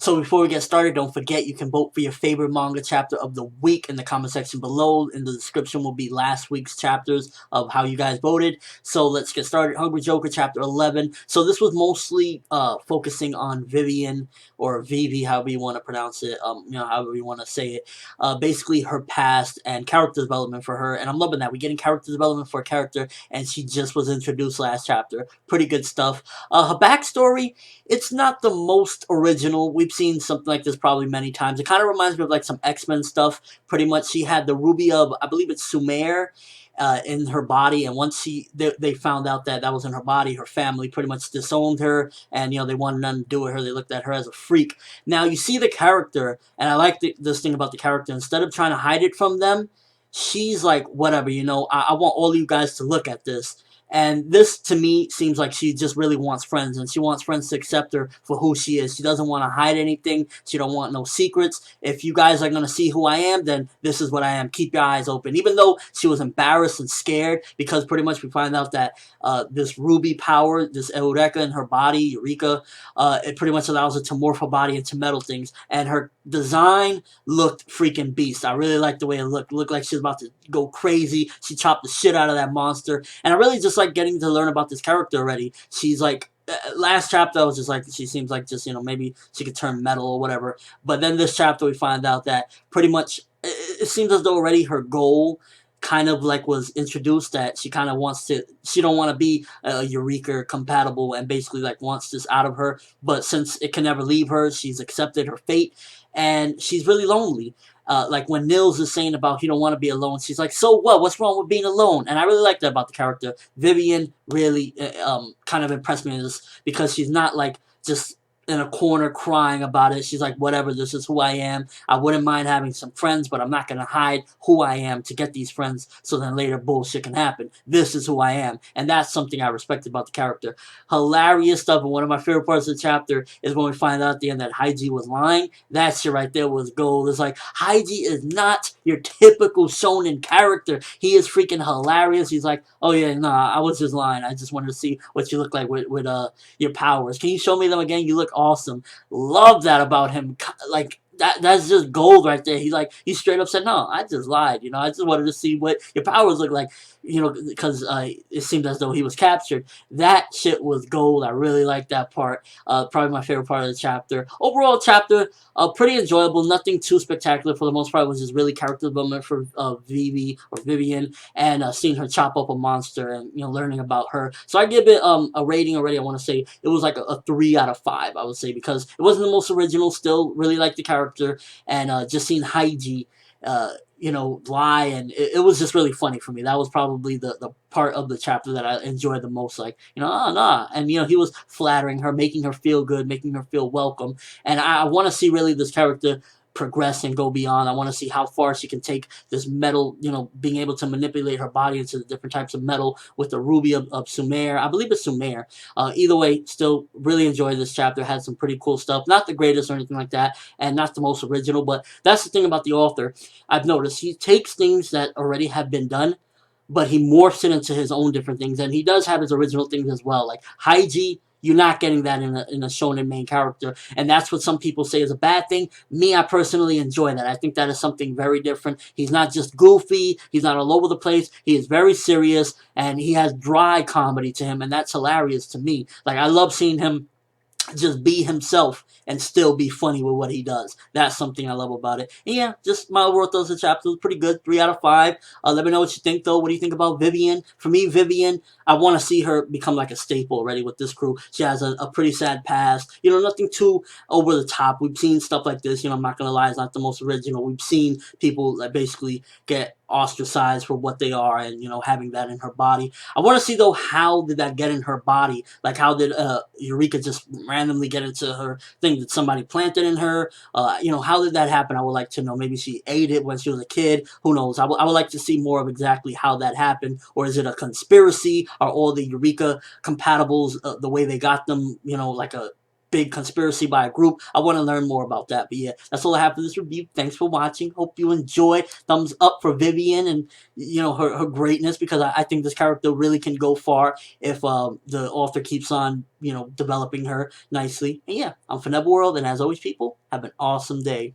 So before we get started, don't forget you can vote for your favorite manga chapter of the week in the comment section below. In the description will be last week's chapters of how you guys voted. So let's get started. Hungry Joker chapter 11. So this was mostly focusing on Vivian or Vivi, however you want to pronounce it, however you want to say it. Basically her past and character development for her, and I'm loving that. We're getting character development for a character, and she just was introduced last chapter. Pretty good stuff. Her backstory, it's not the most original. We've seen something like this probably many times. It kind of reminds me of like some X-Men stuff. Pretty much she had the ruby of, I believe it's Sumer, in her body, and once they found out that that was in her body, her family pretty much disowned her, and they wanted nothing to do with her. They looked at her as a freak. Now you see the character, and I like this thing about the character. Instead of trying to hide it from them, she's like, whatever, I want all you guys to look at this. And this, to me, seems like she just really wants friends, and she wants friends to accept her for who she is. She doesn't want to hide anything. She don't want no secrets. If you guys are going to see who I am, then this is what I am. Keep your eyes open. Even though she was embarrassed and scared, because pretty much we find out that this ruby power, this Eureka in her body, Eureka, it pretty much allows her to morph her body into metal things. And her design looked freaking beast. I really liked the way it looked. It looked like she was about to go crazy. She chopped the shit out of that monster. And I really just like getting to learn about this character already. She's like, last chapter I was just like, she seems like just, maybe she could turn metal or whatever. But then this chapter we find out that pretty much it seems as though already her goal kind of like was introduced, that she kind of wants to, she don't want to be Eureka compatible, and basically like wants this out of her. But since it can never leave her, she's accepted her fate, and she's really lonely. Like when Nils is saying about he don't want to be alone, she's like, so what? What's wrong with being alone? And I really like that about the character. Vivian really kind of impressed me in this, because she's not like just in a corner crying about it. She's like, whatever, this is who I am. I wouldn't mind having some friends, but I'm not going to hide who I am to get these friends, so then later bullshit can happen. This is who I am. And that's something I respect about the character. Hilarious stuff, and one of my favorite parts of the chapter is when we find out at the end that Haiji was lying. That shit right there was gold. It's like, Haiji is not your typical shonen character. He is freaking hilarious. He's like, oh yeah, nah, I was just lying. I just wanted to see what you look like with your powers. Can you show me them again? You look awesome. Love that about him. Like, that's just gold right there. He straight up said, no, I just lied. I just wanted to see what your powers look like. Because it seemed as though he was captured. That shit was gold. I really like that part. Probably my favorite part of the chapter. Overall chapter, pretty enjoyable. Nothing too spectacular for the most part. It was just really character development for Vivi or Vivian, and seeing her chop up a monster, and learning about her. So I give it a rating already. I want to say it was like a 3 out of 5. I would say, because it wasn't the most original. Still really like the character, and just seeing Haiji lie, and it was just really funny for me. That was probably the part of the chapter that I enjoyed the most. Like, oh, nah. And, he was flattering her, making her feel good, making her feel welcome. And I want to see really this character progress and go beyond. I want to see how far she can take this metal, being able to manipulate her body into the different types of metal with the ruby of Sumer. I believe it's Sumer. Either way, still really enjoyed this chapter. Had some pretty cool stuff. Not the greatest or anything like that, and not the most original, but that's the thing about the author. I've noticed he takes things that already have been done, but he morphs it into his own different things, and he does have his original things as well. Like Haiji, you're not getting that in a shonen main character, and that's what some people say is a bad thing. Me, I personally enjoy that. I think that is something very different. He's not just goofy. He's not all over the place. He is very serious, and he has dry comedy to him, and that's hilarious to me. Like, I love seeing him just be himself and still be funny with what he does. That's something I love about it. And yeah, just my overall thoughts of the chapter was pretty good. 3 out of 5. Let me know what you think, though. What do you think about Vivian? For me, Vivian, I want to see her become like a staple already with this crew. She has a pretty sad past. Nothing too over the top. We've seen stuff like this. I'm not going to lie, it's not the most original. We've seen people that basically get ostracized for what they are, and having that in her body. I want to see, though, how did that get in her body? Like, how did Eureka just randomly get into her thing? Did somebody plant it in her? How did that happen? I would like to know. Maybe she ate it when she was a kid. Who knows? I would like to see more of exactly how that happened. Or is it a conspiracy? Are all the Eureka compatibles the way they got them, like a big conspiracy by a group. I want to learn more about that. But yeah, that's all I have for this review. Thanks for watching. Hope you enjoy. Thumbs up for Vivianne and, you know, her greatness, because I think this character really can go far if the author keeps on, you know, developing her nicely. And yeah, I'm ForneverWorld, and as always, people, have an awesome day.